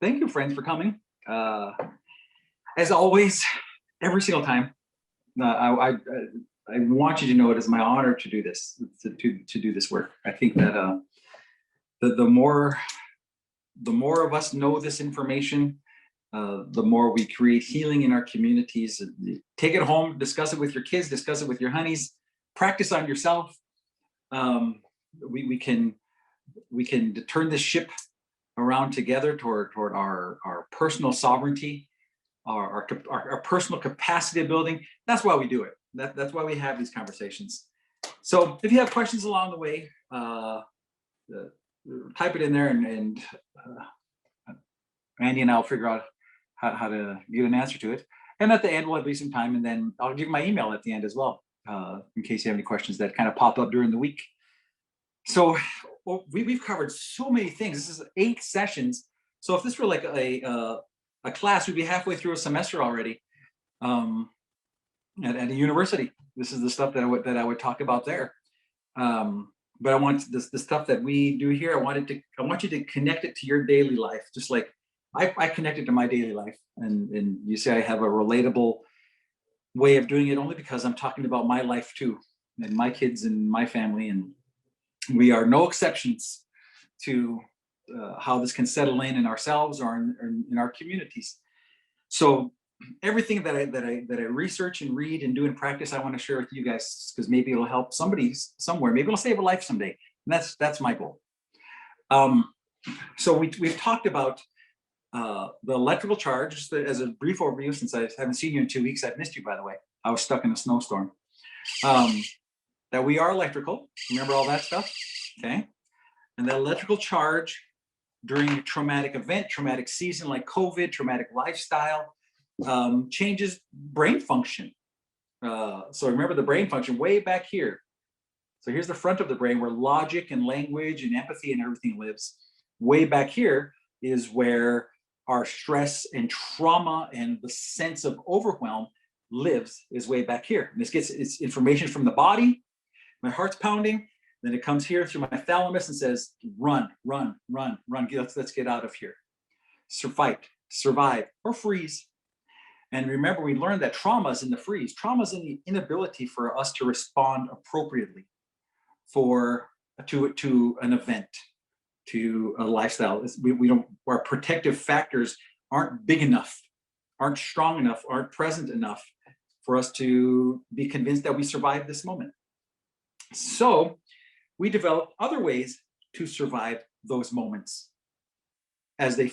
Thank you, friends, for coming. As always, every single time, I want you to know it is my honor to do this, to do this work. I think that the more of us know this information, the more we create healing in our communities. Take it home, discuss it with your kids, discuss it with your honeys, practice on yourself. We can turn this ship around together toward our personal sovereignty, our personal capacity building. That's why we do it. That's why we have these conversations. So if you have questions along the way, type it in there, and Andy and I'll figure out how to get an answer to it. And at the end, we'll have some time, and then I'll give my email at the end as well, in case you have any questions that kind of pop up during the week. So we've covered so many things. This is 8 sessions. So if this were like a class, we'd be halfway through a semester already at a university. This is the stuff that I would talk about there. But I want the stuff that we do here. I want you to connect it to your daily life, just like I connect it to my daily life. And you say I have a relatable way of doing it only because I'm talking about my life too, and my kids and my family, and we are no exceptions to how this can settle in ourselves or in our communities. So everything that I research and read and do in practice, I want to share with you guys, because maybe it'll help somebody somewhere. Maybe it'll save a life someday. And that's my goal. So we've talked about the electrical charge, just as a brief overview, since I haven't seen you in 2 weeks. I've missed you, by the way. I was stuck in a snowstorm. That we are electrical. Remember all that stuff? Okay. And that electrical charge during a traumatic event, traumatic season like COVID, traumatic lifestyle, changes brain function. So remember the brain function way back here. So here's the front of the brain where logic and language and empathy and everything lives. Way back here is where our stress and trauma and the sense of overwhelm lives, is way back here. And this gets its information from the body. My heart's pounding, then it comes here through my thalamus and says, run, run, run, run. Let's get out of here. Survive, or freeze. And remember, we learned that trauma is in the freeze. Trauma is in the inability for us to respond appropriately to an event, to a lifestyle. Our protective factors aren't big enough, aren't strong enough, aren't present enough for us to be convinced that we survived this moment. So we develop other ways to survive those moments as they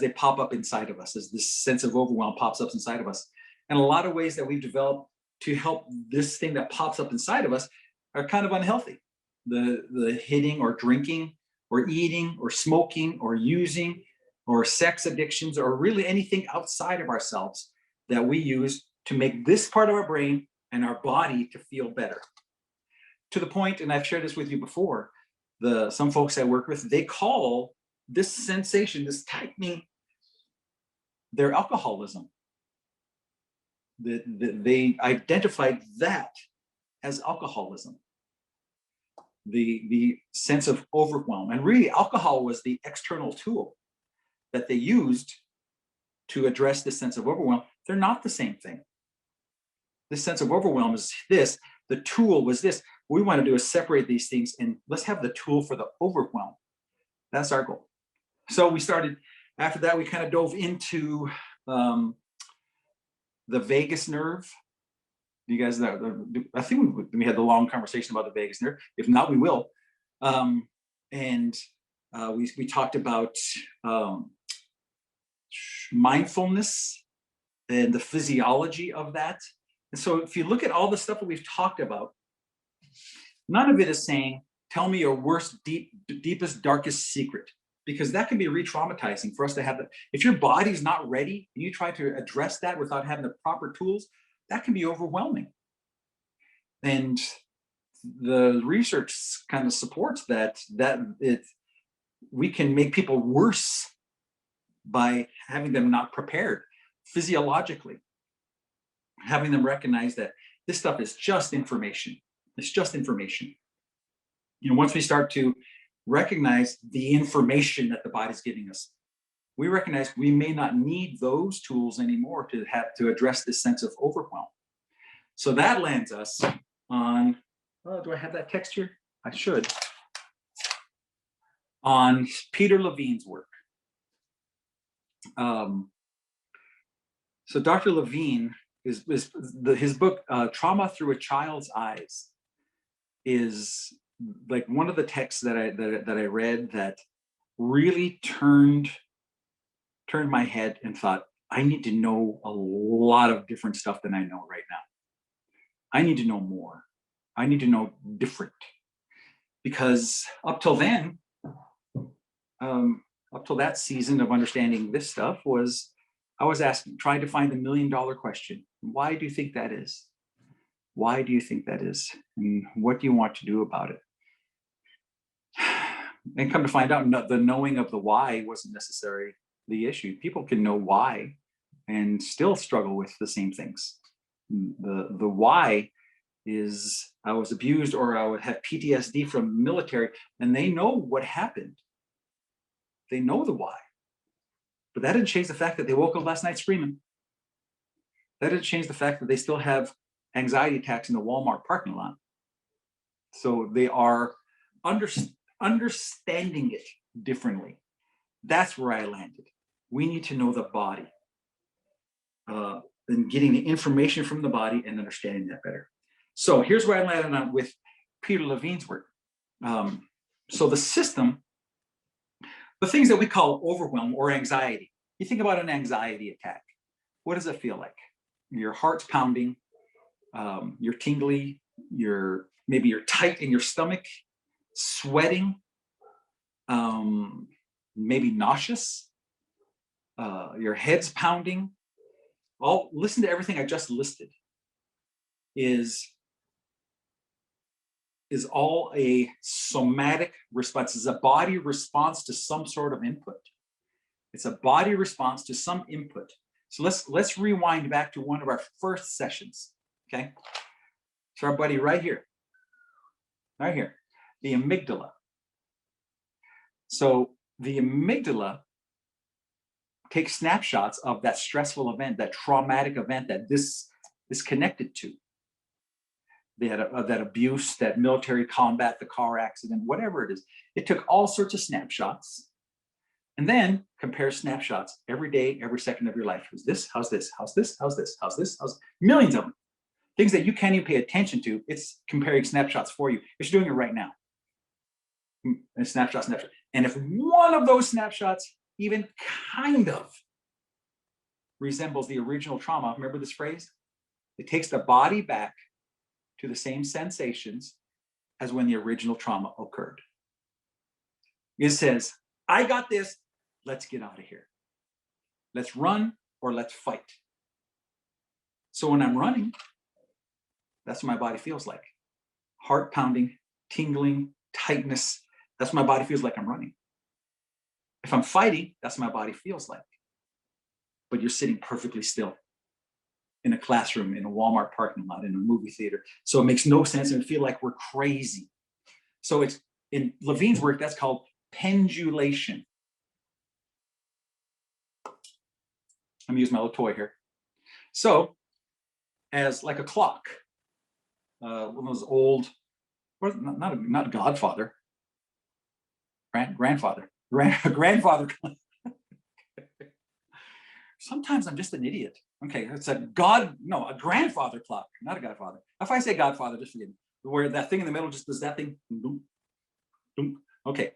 pop up inside of us, as this sense of overwhelm pops up inside of us. And a lot of ways that we've developed to help this thing that pops up inside of us are kind of unhealthy. The hitting or drinking or eating or smoking or using or sex addictions, or really anything outside of ourselves that we use to make this part of our brain and our body to feel better. To the point, and I've shared this with you before, some folks I work with, they call this sensation, this tightening, their alcoholism. They identified that as alcoholism, the sense of overwhelm. And really, alcohol was the external tool that they used to address this sense of overwhelm. They're not the same thing. This sense of overwhelm is this. The tool was this. What we want to do is separate these things, and let's have the tool for the overwhelm. That's our goal. So we started, after that, we kind of dove into the vagus nerve. You guys know, I think we had the long conversation about the vagus nerve. If not, we will. And we talked about mindfulness and the physiology of that. And so if you look at all the stuff that we've talked about, none of it is saying, tell me your worst, deepest, darkest secret, because that can be re-traumatizing for us to have that. If your body's not ready and you try to address that without having the proper tools, that can be overwhelming. And the research kind of supports that we can make people worse by having them not prepared physiologically, having them recognize that this stuff is just information. It's just information. You know, once we start to recognize the information that the body's giving us, we recognize we may not need those tools anymore to address this sense of overwhelm. So that lands us on, oh, do I have that text here? I should. On Peter Levine's work. So Dr. Levine, his book, Trauma Through a Child's Eyes, is like one of the texts that I read that really turned my head and thought, I need to know a lot of different stuff than I know right now. I need to know more. I need to know different. Because up till then, up till that season of understanding this stuff I was trying to find the $1 million question. Why do you think that is? Why do you think that is? And what do you want to do about it? And come to find out, the knowing of the why wasn't necessarily the issue. People can know why and still struggle with the same things. The why is I was abused, or I would have PTSD from military, and they know what happened. They know the why. But that didn't change the fact that they woke up last night screaming. That didn't change the fact that they still have anxiety attacks in the Walmart parking lot. So they are understanding it differently. That's where I landed. We need to know the body, and getting the information from the body and understanding that better. So here's where I landed on with Peter Levine's work. So the system, the things that we call overwhelm or anxiety. You think about an anxiety attack. What does it feel like? Your heart's pounding, you're tingly, maybe you're tight in your stomach, sweating, maybe nauseous, your head's pounding. Listen to everything I just listed. Is all a somatic response. It's a body response to some sort of input. It's a body response to some input. So let's rewind back to one of our first sessions, okay? So our buddy right here, the amygdala. So the amygdala takes snapshots of that stressful event, that traumatic event that this is connected to. They had that abuse, that military combat, the car accident, whatever it is. It took all sorts of snapshots and then compares snapshots every day, every second of your life. How's this? How's this? How's this? How's this? How's this? How's millions of them. Things that you can't even pay attention to. It's comparing snapshots for you. It's doing it right now. And snapshot. And if one of those snapshots even kind of resembles the original trauma, remember this phrase? It takes the body back to the same sensations as when the original trauma occurred. It says, I got this, let's get out of here. Let's run or let's fight. So when I'm running, that's what my body feels like. Heart pounding, tingling, tightness. That's what my body feels like I'm running. If I'm fighting, that's what my body feels like. But you're sitting perfectly still in a classroom, in a Walmart parking lot, in a movie theater. So it makes no sense and feel like we're crazy. So it's in Levine's work, that's called pendulation. I'm gonna use my little toy here. So as like a clock, one of those old, not Godfather, grandfather. Sometimes I'm just an idiot. Okay, it's a grandfather clock, not a Godfather. If I say Godfather, just forget it. Where that thing in the middle just does that thing. Okay,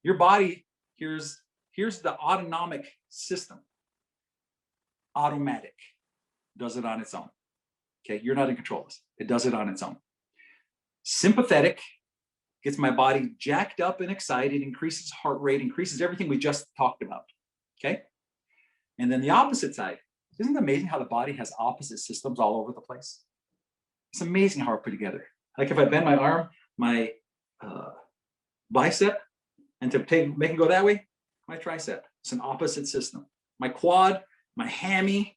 your body, here's the autonomic system. Automatic, does it on its own. Okay, you're not in control of this. It does it on its own. Sympathetic gets my body jacked up and excited, increases heart rate, increases everything we just talked about. Okay, and then the opposite side. Isn't it amazing how the body has opposite systems all over the place? It's amazing how we're put together. Like if I bend my arm, my bicep, and to make it go that way, my tricep. It's an opposite system. My quad, my hammy.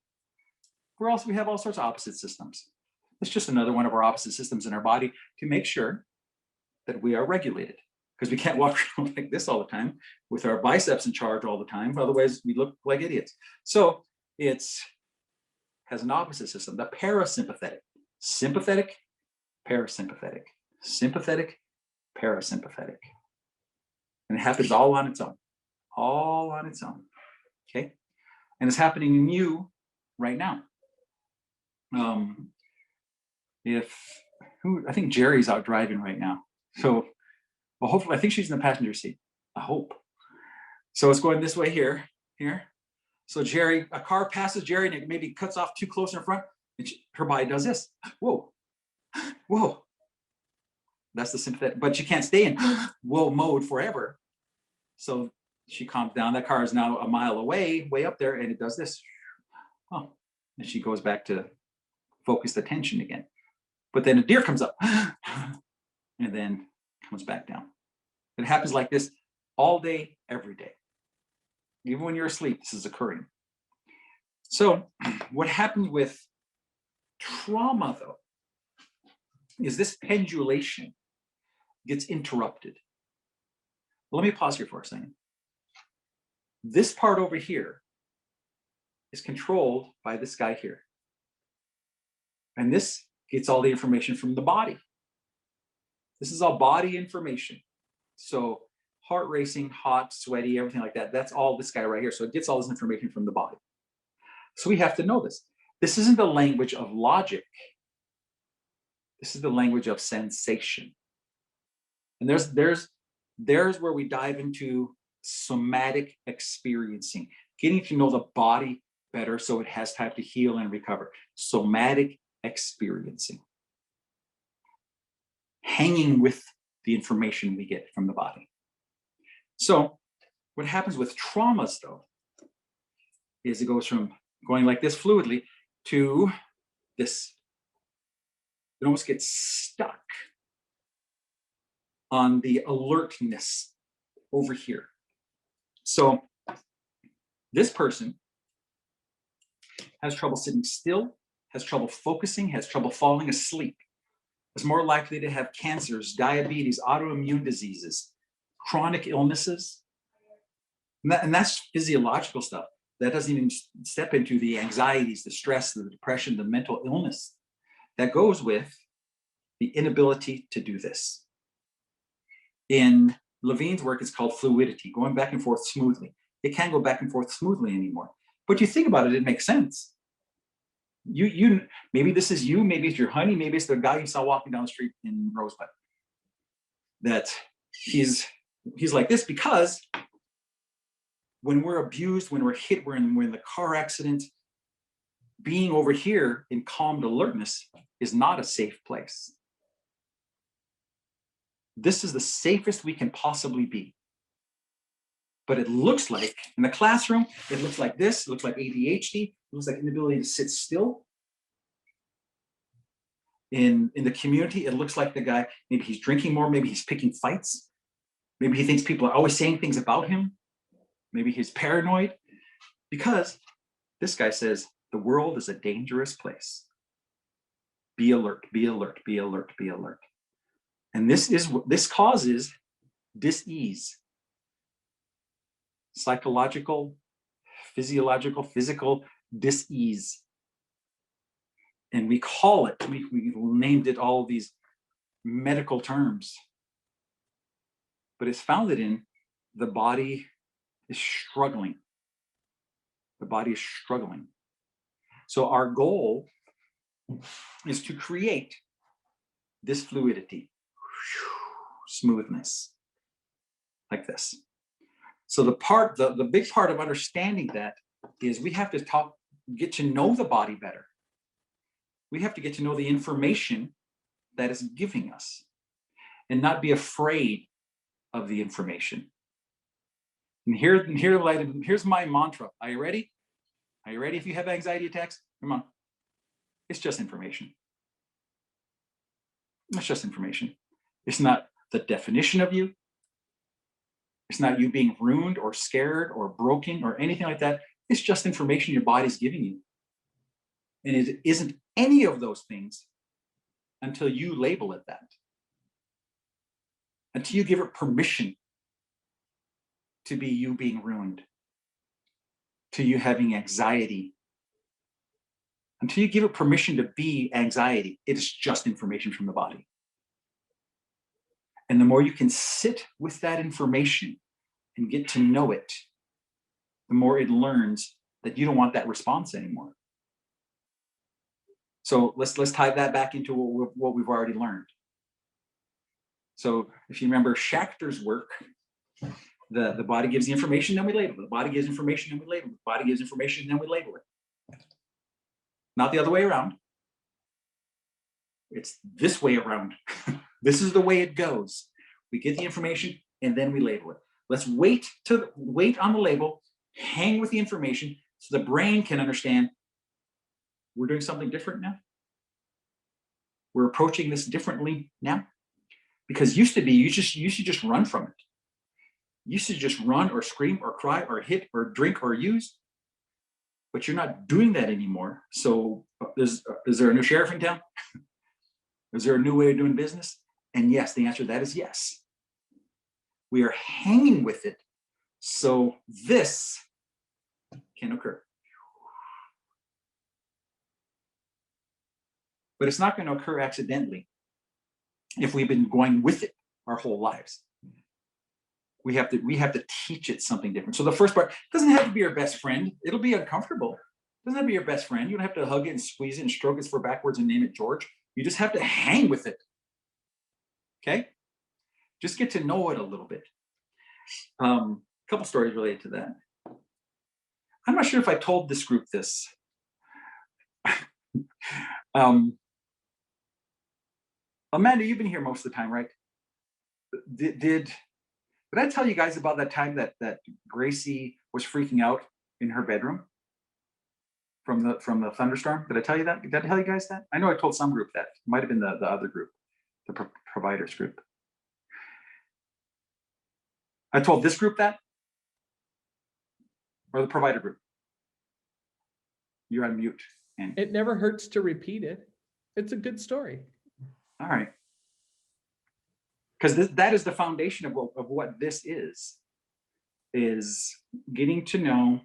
We have all sorts of opposite systems. It's just another one of our opposite systems in our body to make sure that we are regulated. because we can't walk around like this all the time with our biceps in charge all the time. Otherwise, we look like idiots. So it's has an opposite system, the parasympathetic, sympathetic, parasympathetic, sympathetic, parasympathetic. And it happens all on its own, okay? And it's happening in you right now. I think Jerry's out driving right now. So, well, hopefully, I think she's in the passenger seat. I hope. So it's going this way here. So Jerry, a car passes Jerry and it maybe cuts off too close in front, and her body does this. Whoa. That's the sympathetic, but she can't stay in whoa mode forever. So she calms down. That car is now a mile away, way up there, and it does this. Oh, and she goes back to focused attention again. But then a deer comes up and then comes back down. It happens like this all day, every day. Even when you're asleep, this is occurring. So what happens with trauma, though, is this pendulation gets interrupted. Well, let me pause here for a second. This part over here is controlled by this guy here. And this gets all the information from the body. This is all body information. So heart racing, hot, sweaty, everything like that. That's all this guy right here. So it gets all this information from the body. So we have to know this. This isn't the language of logic. This is the language of sensation. And there's where we dive into somatic experiencing, getting to know the body better so it has time to heal and recover. Somatic experiencing. Hanging with the information we get from the body. So what happens with traumas, though, is it goes from going like this fluidly to this. It almost gets stuck on the alertness over here. So this person has trouble sitting still, has trouble focusing, has trouble falling asleep, is more likely to have cancers, diabetes, autoimmune diseases, chronic illnesses. And that's physiological stuff. That doesn't even step into the anxieties, the stress, the depression, the mental illness that goes with the inability to do this. In Levine's work, it's called fluidity, going back and forth smoothly. It can't go back and forth smoothly anymore. But you think about it, it makes sense. You maybe this is you, maybe it's your honey, maybe it's the guy you saw walking down the street in Rosebud. That he's like this because when we're abused, when we're hit, we're in the car accident, being over here in calmed alertness is not a safe place. This is the safest we can possibly be. But it looks like, in the classroom, it looks like this, it looks like ADHD, it looks like inability to sit still. In the community, it looks like the guy, maybe he's drinking more, maybe he's picking fights. Maybe he thinks people are always saying things about him. Maybe he's paranoid. Because this guy says, the world is a dangerous place. Be alert, be alert, be alert, be alert. And this causes dis-ease. Psychological, physiological, physical dis-ease. And we call it, we named it all these medical terms. But it's founded in the body is struggling. The body is struggling. So our goal is to create this fluidity, smoothness, like this. So the big part of understanding that is we have to get to know the body better. We have to get to know the information that it's giving us and not be afraid of the information. And here's my mantra. Are you ready? Are you ready if you have anxiety attacks? Come on. It's just information. It's just information. It's not the definition of you. It's not you being ruined or scared or broken or anything like that. It's just information your body's giving you. And it isn't any of those things until you label it that. until you give it permission to be you being ruined, to you having anxiety. Until you give it permission to be anxiety, it is just information from the body. And the more you can sit with that information and get to know it, the more it learns that you don't want that response anymore. So let's tie that back into what we've already learned. So if you remember Schachter's work, the body gives the information, then we label it. The body gives information, then we label it. The body gives information, then we label it. Not the other way around. It's this way around. This is the way it goes. We get the information and then we label it. Let's wait on the label, hang with the information so the brain can understand we're doing something different now. We're approaching this differently now. Because used to be, you should just run from it. You should just run or scream or cry or hit or drink or use. But you're not doing that anymore. So is there a new sheriff in town? Is there a new way of doing business? And yes, the answer to that is yes. We are hanging with it so this can occur. But it's not going to occur accidentally if we've been going with it our whole lives. We have to teach it something different. So the first part doesn't have to be your best friend. It'll be uncomfortable. It doesn't have to be your best friend. You don't have to hug it and squeeze it and stroke its fur backwards and name it George. You just have to hang with it. Okay? Just get to know it a little bit. A couple stories related to that. I'm not sure if I told this group this. Amanda, you've been here most of the time, right? Did I tell you guys about that time that Gracie was freaking out in her bedroom from the thunderstorm? Did I tell you that? Did I tell you guys that? I know I told some group that. It might have been the other group, the providers group. I told this group that? Or the provider group? You're on mute. And it never hurts to repeat it. It's a good story. All right. Because that is the foundation of what this is getting to know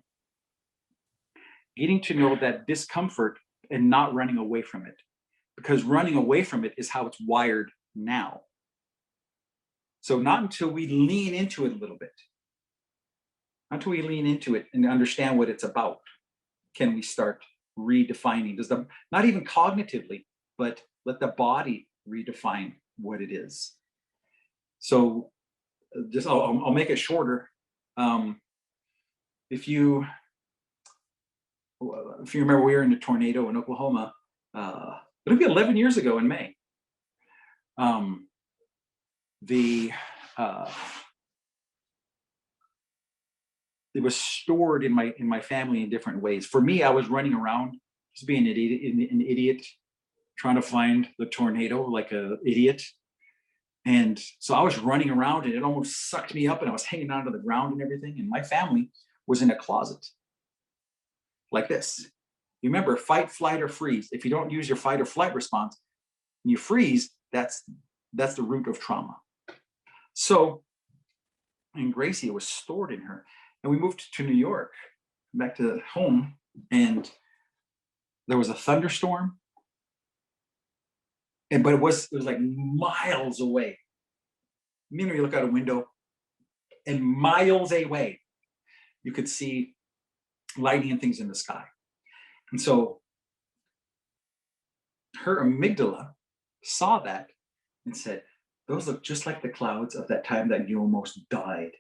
that discomfort and not running away from it. Because running away from it is how it's wired now. So not until we lean into it a little bit, until we lean into it and understand what it's about, can we start redefining. Not even cognitively, but let the body redefine what it is. So just I'll make it shorter. If you remember, we were in a tornado in Oklahoma. It'll be 11 years ago in May. It was stored in my family in different ways. For me, I was running around just being an idiot, trying to find the tornado like an idiot. And so I was running around and it almost sucked me up and I was hanging onto the ground and everything. And my family was in a closet like this. You remember, fight, flight, or freeze. If you don't use your fight or flight response and you freeze, that's the root of trauma. So in Gracie, it was stored in her. And we moved to New York, back to home, and there was a thunderstorm. But it was like miles away. You know, you look out a window, and miles away, you could see lightning and things in the sky. And so her amygdala saw that and said, those look just like the clouds of that time that you almost died.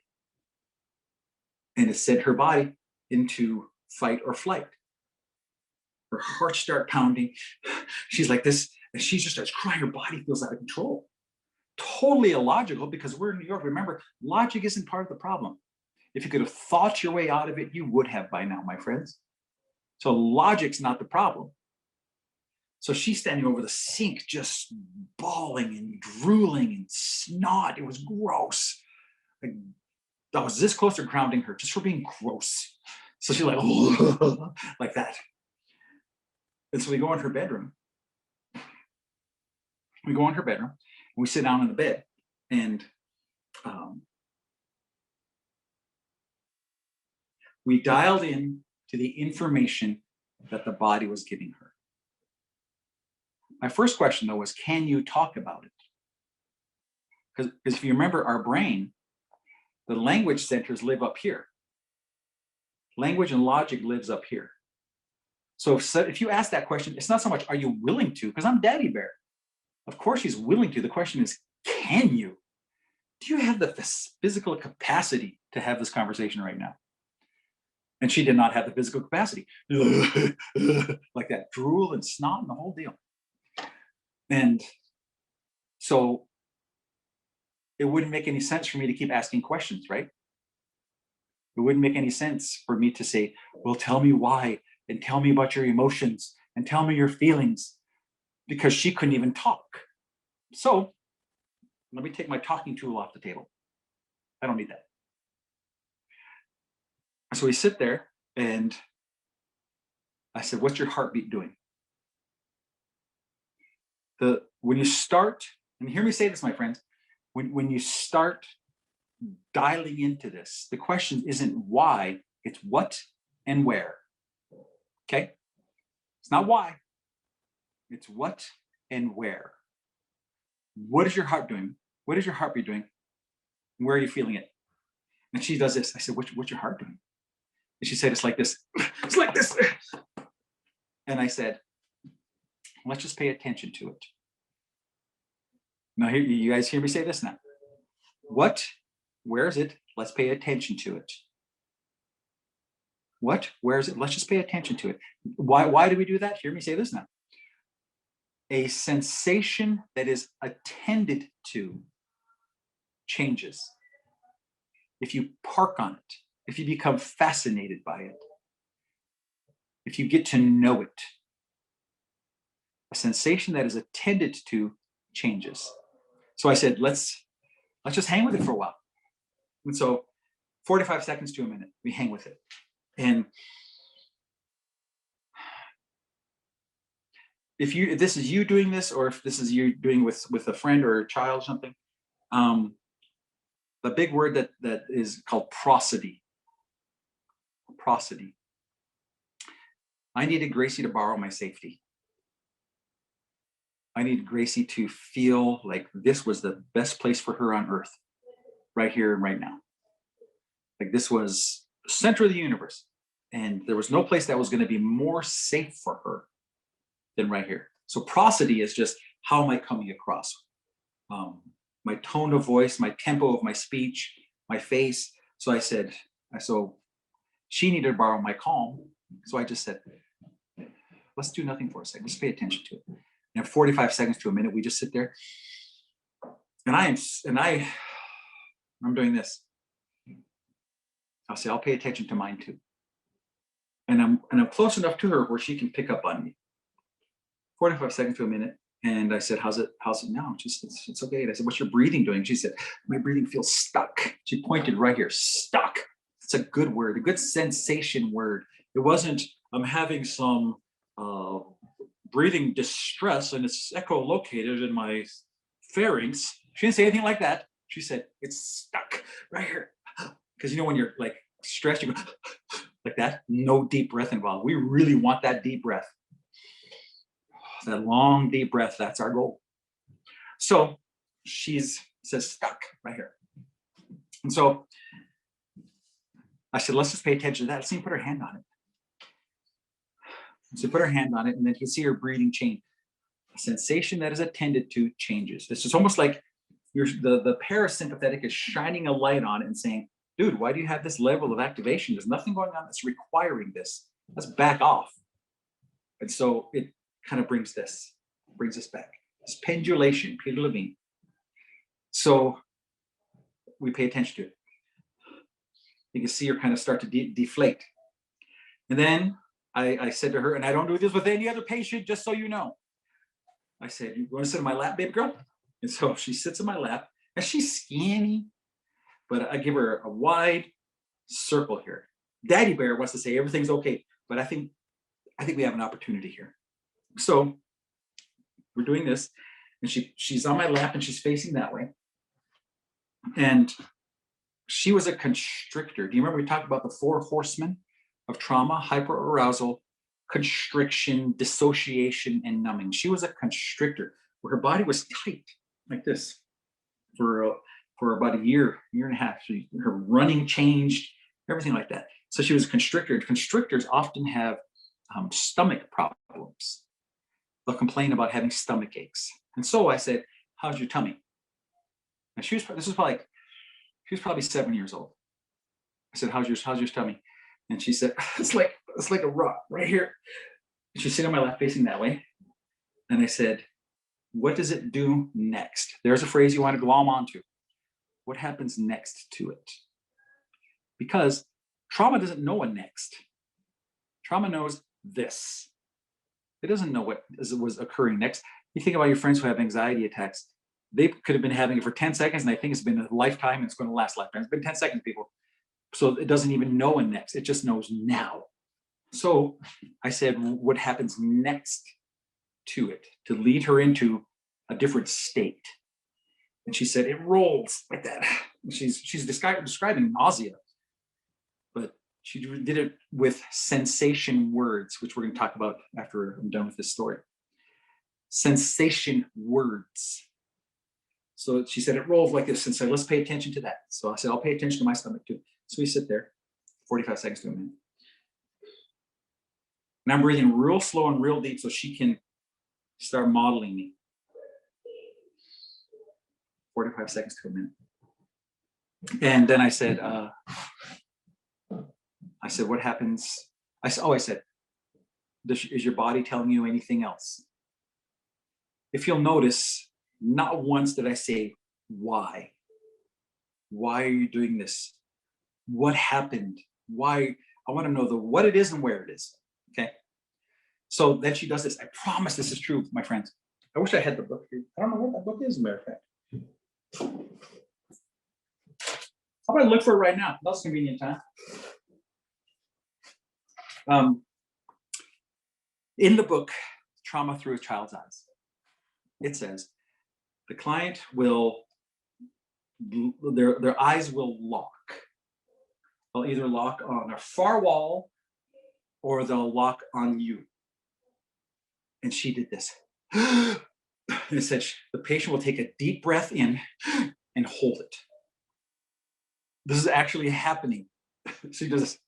And it sent her body into fight or flight. Her heart started pounding. She's like this, and she just starts crying. Her body feels out of control. Totally illogical, because we're in New York. Remember, logic isn't part of the problem. If you could have thought your way out of it, you would have by now, my friends. So logic's not the problem. So she's standing over the sink, just bawling and drooling and snot. It was gross. I was this close to grounding her just for being gross. So she's like, like that. And so we go in her bedroom. We sit down in the bed, and We dialed in to the information that the body was giving her. My first question, though, was, can you talk about it? Because if you remember our brain, the language centers live up here. Language and logic lives up here. So if you ask that question, it's not so much, are you willing to? Because I'm Daddy Bear. Of course she's willing to. The question is, can you? Do you have the physical capacity to have this conversation right now? And she did not have the physical capacity. Like that, drool and snot and the whole deal. And so it wouldn't make any sense for me to keep asking questions, right? It wouldn't make any sense for me to say, well, tell me why, and tell me about your emotions, and tell me your feelings, because she couldn't even talk. So let me take my talking tool off the table. I don't need that. So we sit there and I said, what's your heartbeat doing? When you start, and hear me say this, my friends, when you start dialing into this, the question isn't why, it's what and where. Okay? It's not why, it's what and where. What is your heart doing? What is your heartbeat doing? Where are you feeling it? And she does this. I said, what's your heart doing? And she said, it's like this. It's like this. And I said, let's just pay attention to it. Now, here, you guys hear me say this now. What? Where is it? Let's pay attention to it. What? Where is it? Let's just pay attention to it. Why do we do that? Hear me say this now. A sensation that is attended to changes. If you park on it, if you become fascinated by it, if you get to know it, a sensation that is attended to changes. So I said, let's just hang with it for a while. And so 45 seconds to a minute, we hang with it. And if this is you doing this, or if this is you doing with a friend or a child or something, the big word that is called prosody. Prosody. I needed Gracie to borrow my safety. I needed Gracie to feel like this was the best place for her on earth, right here and right now. Like this was the center of the universe. And there was no place that was going to be more safe for her than right here. So prosody is just, how am I coming across? My tone of voice, my tempo of my speech, my face. So I said, so she needed to borrow my calm. So I just said, let's do nothing for a second. Just pay attention to it. And 45 seconds to a minute, we just sit there. And I'm doing this. I'll say, I'll pay attention to mine too. And I'm close enough to her where she can pick up on me. 45 seconds to a minute. And I said, how's it now? She said, it's okay. And I said, what's your breathing doing? She said, my breathing feels stuck. She pointed right here, stuck. It's a good word, a good sensation word. It wasn't, I'm having some breathing distress and it's echolocated in my pharynx. She didn't say anything like that. She said, it's stuck right here. Because you know when you're like stressed, you go like that. No deep breath involved. We really want that deep breath. That long deep breath, that's our goal. So says stuck right here. And so I said, let's just pay attention to that. Let's see her put her hand on it. So put her hand on it, and then you can see her breathing change. A sensation that is attended to changes. It's just almost like the parasympathetic is shining a light on it and saying, dude, why do you have this level of activation? There's nothing going on that's requiring this. Let's back off. And so it kind of brings us back. This pendulation, Peter Levine. So we pay attention to it. You can see her kind of start to deflate. And then I said to her, and I don't do this with any other patient, just so you know. I said, you want to sit in my lap, baby girl? And so she sits in my lap, and she's skinny, but I give her a wide circle here. Daddy Bear wants to say everything's okay, but I think we have an opportunity here. So we're doing this, and she's on my lap, and she's facing that way. And she was a constrictor. Do you remember we talked about the 4 horsemen of trauma: hyperarousal, constriction, dissociation, and numbing? She was a constrictor, where her body was tight like this for about a year and a half. Her running changed, everything like that. So she was a constrictor. Constrictors often have stomach problems. They'll complain about having stomach aches. And so I said, "How's your tummy?" And she was probably 7 years old. I said, how's your tummy?" And she said, it's like a rock right here. She's sitting on my lap facing that way. And I said, "What does it do next?" There's a phrase you want to glom onto. What happens next to it? Because trauma doesn't know a next. Trauma knows this. It doesn't know what was occurring next. You think about your friends who have anxiety attacks. They could have been having it for 10 seconds, and they think it's been a lifetime, and it's going to last lifetime. It's been 10 seconds, people. So it doesn't even know a next. It just knows now. So I said, what happens next to it to lead her into a different state? And she said, "It rolls like that." She's describing nausea, but she did it with sensation words, which we're going to talk about after I'm done with this story. Sensation words. So she said, "It rolls like this," and said, "Let's pay attention to that." So I said, "I'll pay attention to my stomach too." So we sit there, 45 seconds to a minute. And I'm breathing real slow and real deep so she can start modeling me. 45 seconds to a minute. And then I said, "What happens?" I said, "Is your body telling you anything else?" If you'll notice, not once did I say, "Why? Why are you doing this? What happened? Why?" I want to know what it is and where it is. Okay. So then she does this. I promise this is true, my friends. I wish I had the book here. I don't know what that book is, as a matter of fact. How about I look for it right now? That's convenient time. In the book, Trauma Through a Child's Eyes, it says the client will, their eyes will lock. They'll either lock on a far wall or they'll lock on you. And she did this. It said the patient will take a deep breath in and hold it. This is actually happening. She does this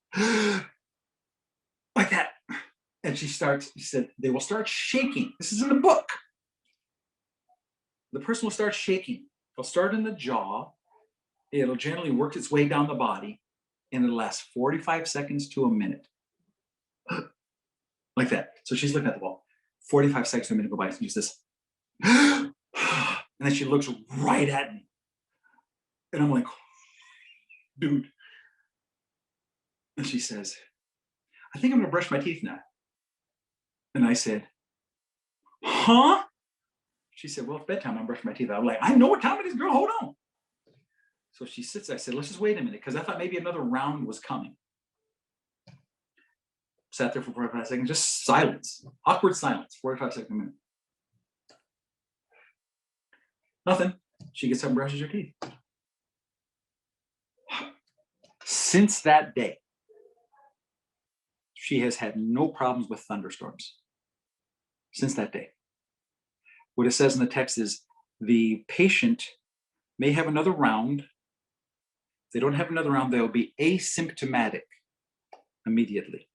like that. And she said, they will start shaking. This is in the book. The person will start shaking. It'll start in the jaw. It'll generally work its way down the body, and it'll last 45 seconds to a minute. Like that. So she's looking at the wall. 45 seconds to a minute go by. And she's this. And then she looks right at me. And I'm like, dude. And she says, "I think I'm going to brush my teeth now." And I said, "Huh?" She said, "Well, it's bedtime. I'm brushing my teeth." I'm like, "I know what time it is, girl. Hold on." So she sits there. I said, "Let's just wait a minute," because I thought maybe another round was coming. Sat there for 45 seconds, just silence, awkward silence, 45 seconds a minute. Nothing. She gets up and brushes her teeth. Since that day, she has had no problems with thunderstorms. Since that day. What it says in the text is the patient may have another round. If they don't have another round, they'll be asymptomatic immediately.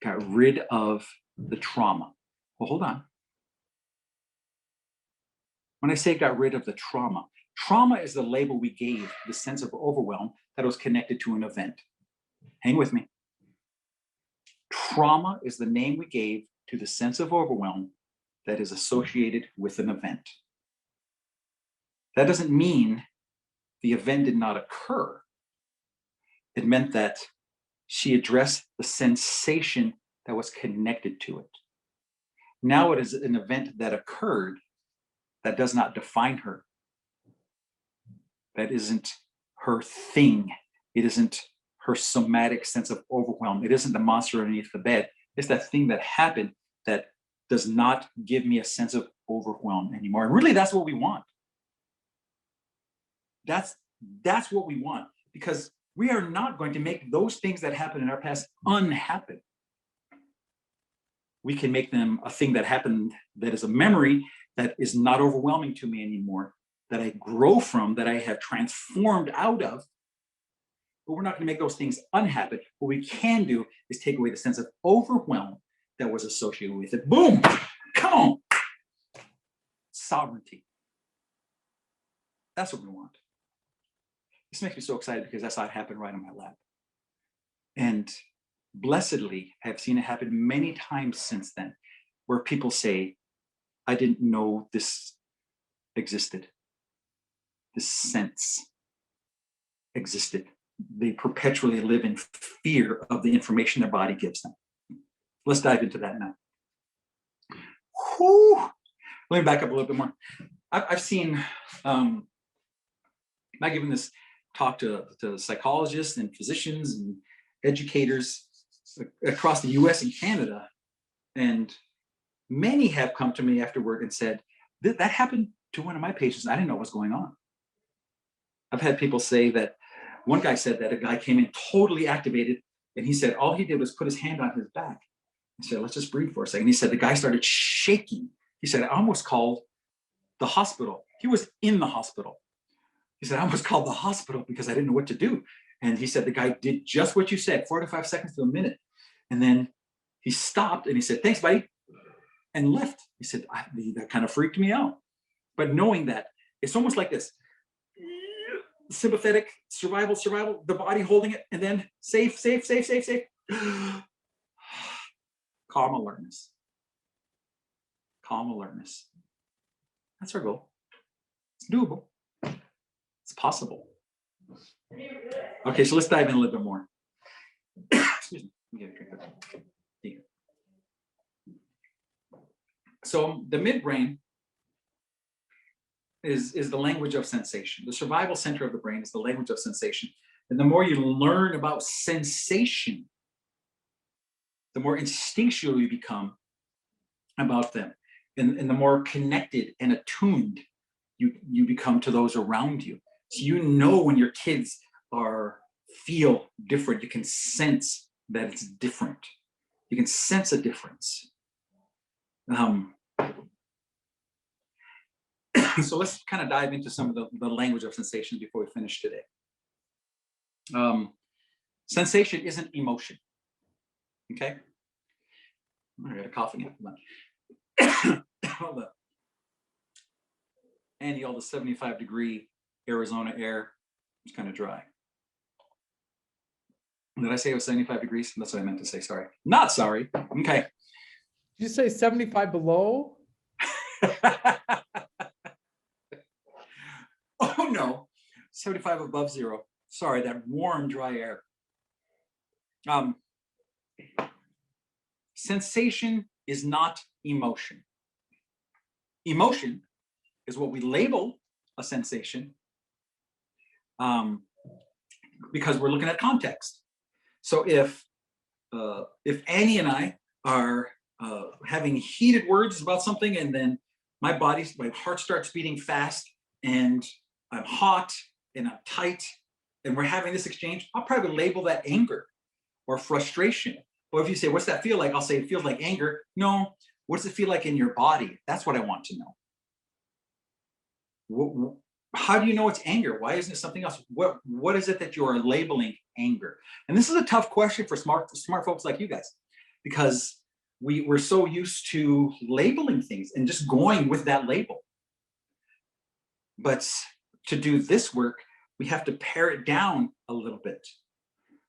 Got rid of the trauma. Well, hold on. When I say got rid of the trauma, trauma is the label we gave the sense of overwhelm that was connected to an event. Hang with me. Trauma is the name we gave to the sense of overwhelm that is associated with an event. That doesn't mean the event did not occur. It meant that she addressed the sensation that was connected to it. Now it is an event that occurred that does not define her. That isn't her thing. It isn't her somatic sense of overwhelm. It isn't the monster underneath the bed. It's that thing that happened that does not give me a sense of overwhelm anymore. And really, that's what we want. That's what we want, because we are not going to make those things that happened in our past unhappen. We can make them a thing that happened that is a memory that is not overwhelming to me anymore, that I grow from, that I have transformed out of. But we're not going to make those things unhappen. What we can do is take away the sense of overwhelm that was associated with it. Boom! Come on! Sovereignty. That's what we want. This makes me so excited because I saw it happen right on my lap. And blessedly, I've seen it happen many times since then, where people say, I didn't know this existed. This sense existed. They perpetually live in fear of the information their body gives them. Let's dive into that now. Whew. Let me back up a little bit more. I've seen, I've given this talk to psychologists and physicians and educators across the US and Canada, and many have come to me afterward and said, that happened to one of my patients. I didn't know what was going on. I've had people say that, one guy said that a guy came in totally activated, and he said all he did was put his hand on his back. He said, let's just breathe for a second. He said the guy started shaking. He said, I almost called the hospital. He was in the hospital. He said, I almost called the hospital because I didn't know what to do. And he said the guy did just what you said, 4 to 5 seconds to a minute. And then he stopped and he said, thanks, buddy, and left. He said, that kind of freaked me out. But knowing that, it's almost like this. Sympathetic, survival, the body holding it, and then safe. Calm alertness. Calm alertness. That's our goal. It's doable. It's possible. Okay, so let's dive in a little bit more. Excuse me. Let me get a drink of tea. So the midbrain is the language of sensation. The survival center of the brain is the language of sensation. And the more you learn about sensation, the more instinctual you become about them. And the more connected and attuned you become to those around you. So you know when your kids feel different, you can sense that it's different. You can sense a difference. So let's kind of dive into some of the language of sensation before we finish today. Sensation isn't emotion. Okay? I got a cough again. Hold up. Andy, all the 75-degree Arizona air is kind of dry. Did I say it was 75 degrees? That's what I meant to say. Sorry. Not sorry. Okay. Did you say 75 below? Oh no, 75 above zero. Sorry, that warm, dry air. Sensation is not emotion. Emotion is what we label a sensation because we're looking at context. So if Annie and I are having heated words about something, and then my heart starts beating fast, and I'm hot and I'm tight, and we're having this exchange, I'll probably label that anger or frustration. Or if you say, what's that feel like? I'll say, it feels like anger. No, what does it feel like in your body? That's what I want to know. How do you know it's anger? Why isn't it something else? What is it that you are labeling anger? And this is a tough question for smart folks like you guys, because we're so used to labeling things and just going with that label. But to do this work, we have to pare it down a little bit.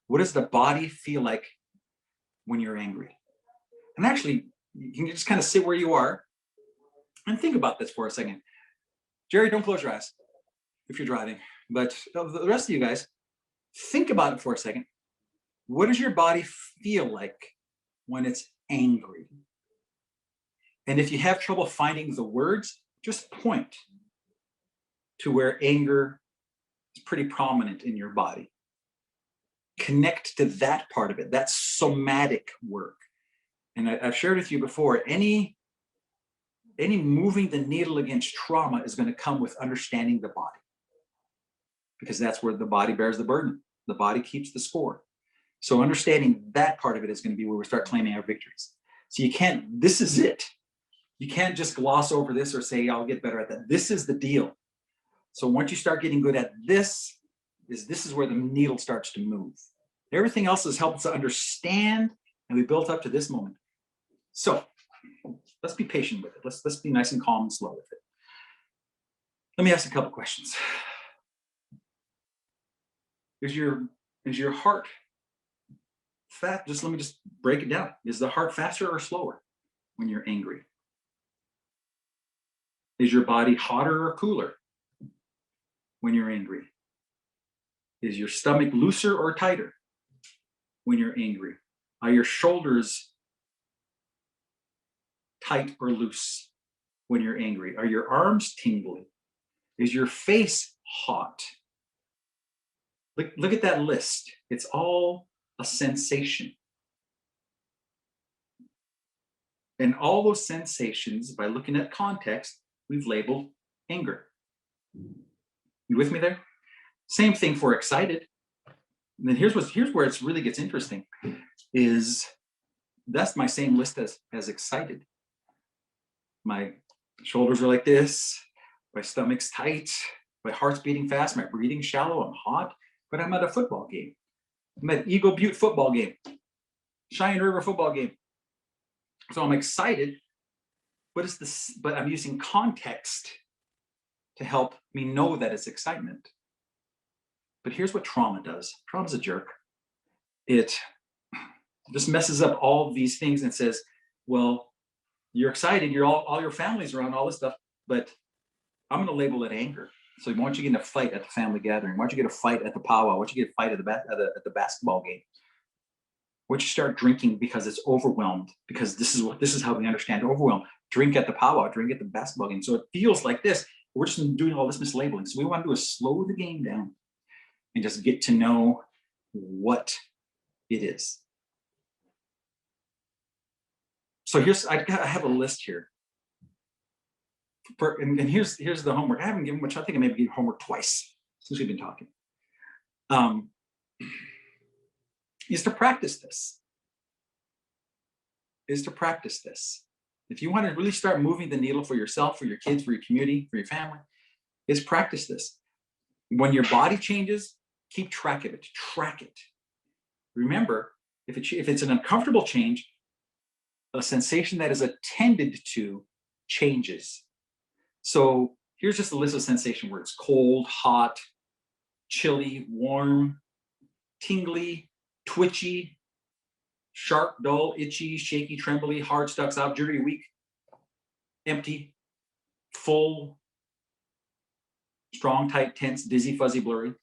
What does the body feel like when you're angry? And actually, you can just kind of sit where you are and think about this for a second. Jerry, don't close your eyes if you're driving. But the rest of you guys, think about it for a second. What does your body feel like when it's angry? And if you have trouble finding the words, just point to where anger is pretty prominent in your body. Connect to that part of it, that somatic work. And I've shared with you before, any moving the needle against trauma is going to come with understanding the body. because that's where the body bears the burden. The body keeps the score. So understanding that part of it is going to be where we start claiming our victories. So you can't, this is it. You can't just gloss over this or say, I'll get better at that. This is the deal. So once you start getting good at this is where the needle starts to move. Everything else has helped us to understand, and we built up to this moment. So let's be patient with it. Let's be nice and calm and slow with it. Let me ask a couple questions. Is your heart fat? Let me just break it down. Is the heart faster or slower when you're angry? Is your body hotter or cooler when you're angry? Is your stomach looser or tighter when you're angry? Are your shoulders tight or loose when you're angry? Are your arms tingly? Is your face hot? Look at that list. It's all a sensation. And all those sensations, by looking at context, we've labeled anger. You with me there? Same thing for excited. And then here's where it really gets interesting, is that's my same list as excited. My shoulders are like this, my stomach's tight, my heart's beating fast, my breathing's shallow, I'm hot, but I'm at a football game. I'm at Eagle Butte football game, Cheyenne River football game. So I'm excited, but I'm using context to help me know that it's excitement. But here's what trauma does. Trauma's a jerk. It just messes up all these things and says, well, you're excited, all your family's around, all this stuff, but I'm gonna label it anger. So why don't you get in a fight at the family gathering? Why don't you get a fight at the powwow? Why don't you get a fight at the basketball game? Why don't you start drinking because it's overwhelmed? Because this is how we understand overwhelm. Drink at the powwow, drink at the basketball game. So it feels like this. We're just doing all this mislabeling. So we want to do is slow the game down and just get to know what it is. So I have a list here. And here's the homework. I haven't given much. I think I maybe given homework twice since we've been talking. Is to practice this. If you want to really start moving the needle for yourself, for your kids, for your community, for your family, is practice this. When your body changes, keep track of it. Track it. Remember, if it's an uncomfortable change, a sensation that is attended to changes. So here's just a list of sensation words: cold, hot, chilly, warm, tingly, twitchy, sharp, dull, itchy, shaky, trembly, hard, stuck, soft, jittery, weak, empty, full, strong, tight, tense, dizzy, fuzzy, blurry,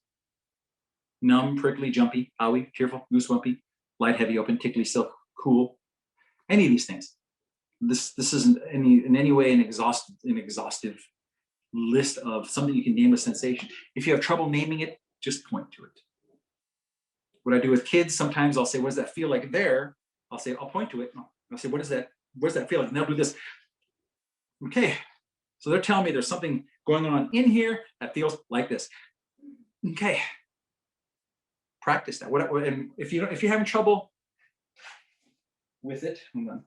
numb, prickly, jumpy, owie, tearful, goosebumpy, light, heavy, open, tickly, silk, cool. Any of these things. This isn't in any way an exhaustive list of something you can name a sensation. If you have trouble naming it, just point to it. What I do with kids, sometimes I'll say, what does that feel like there? I'll point to it. I'll say, what does that feel like? And they'll do this. Okay. So they're telling me there's something going on in here that feels like this. Okay. Practice that. And if you're having trouble with it, hold on.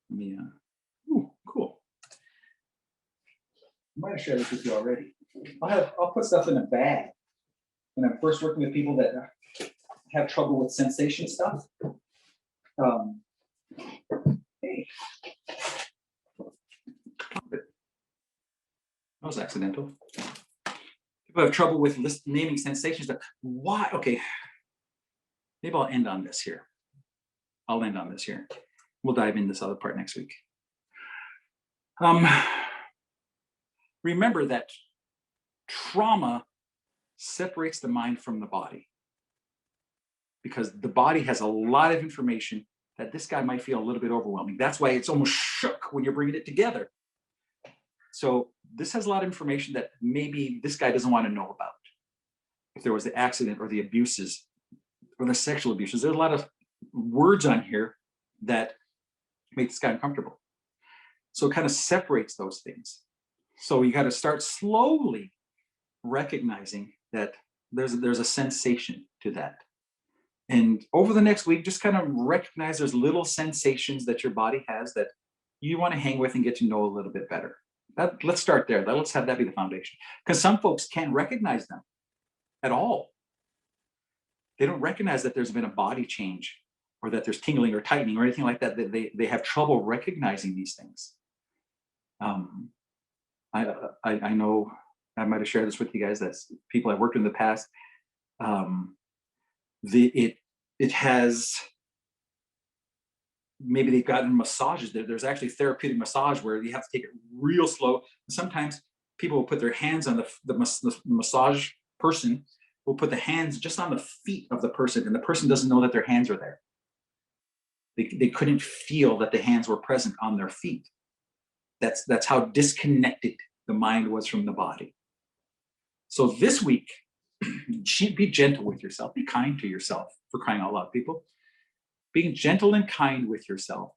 Let me, cool. I might have shared this with you already. I'll put stuff in a bag when I'm first working with people that have trouble with sensation stuff. Hey. That was accidental. People have trouble with naming sensations. Why? Okay. Maybe I'll end on this here. We'll dive into this other part next week. Remember that trauma separates the mind from the body, because the body has a lot of information that this guy might feel a little bit overwhelming. That's why it's almost shook when you're bringing it together. So this has a lot of information that maybe this guy doesn't want to know about. If there was the accident or the abuses or the sexual abuses, there's a lot of words on here that make this guy uncomfortable. So it kind of separates those things. So you got to start slowly recognizing that There's a sensation to that. And over the next week, just kind of recognize there's little sensations that your body has that you want to hang with and get to know a little bit better. Let's start there. Let's have that be the foundation. Because some folks can't recognize them at all. They don't recognize that there's been a body change or that there's tingling or tightening or anything like that. They have trouble recognizing these things. I know I might have shared this with you guys. That's people I've worked with in the past. It has, maybe they've gotten massages. There's actually therapeutic massage where you have to take it real slow. Sometimes people will put their hands on the massage person will put the hands just on the feet of the person, and the person doesn't know that their hands are there. They couldn't feel that the hands were present on their feet. That's how disconnected the mind was from the body. So this week, be gentle with yourself. Be kind to yourself, for crying out loud, people. Being gentle and kind with yourself.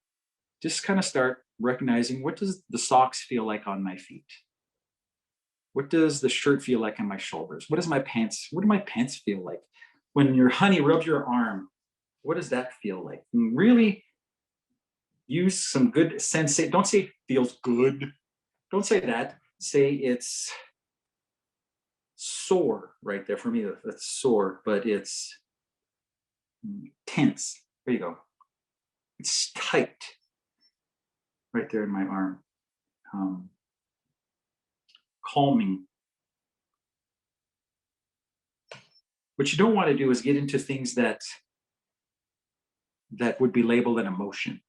Just kind of start recognizing, what does the socks feel like on my feet? What does the shirt feel like on my shoulders? What do my pants feel like? When your honey rubs your arm, what does that feel like? And really use some good sensation. Don't say it feels good. Don't say that. Say it's sore right there. For me, that's sore, but it's tense. There you go. It's tight right there in my arm. Calming. What you don't want to do is get into things that would be labeled an emotion.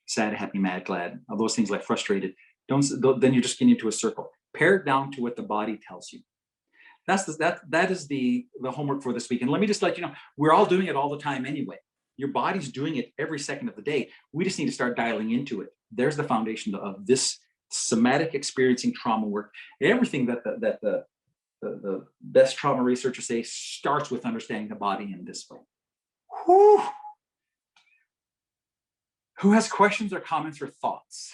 Sad, happy, mad, glad, all those things, like frustrated. Then you're just getting into a circle. Pare it down to what the body tells you. That is the homework for this week. And let me just let you know, we're all doing it all the time anyway. Your body's doing it every second of the day. We just need to start dialing into it. There's the foundation of this somatic experiencing trauma work. Everything that the best trauma researchers say starts with understanding the body in this way. Whew. Who has questions or comments or thoughts?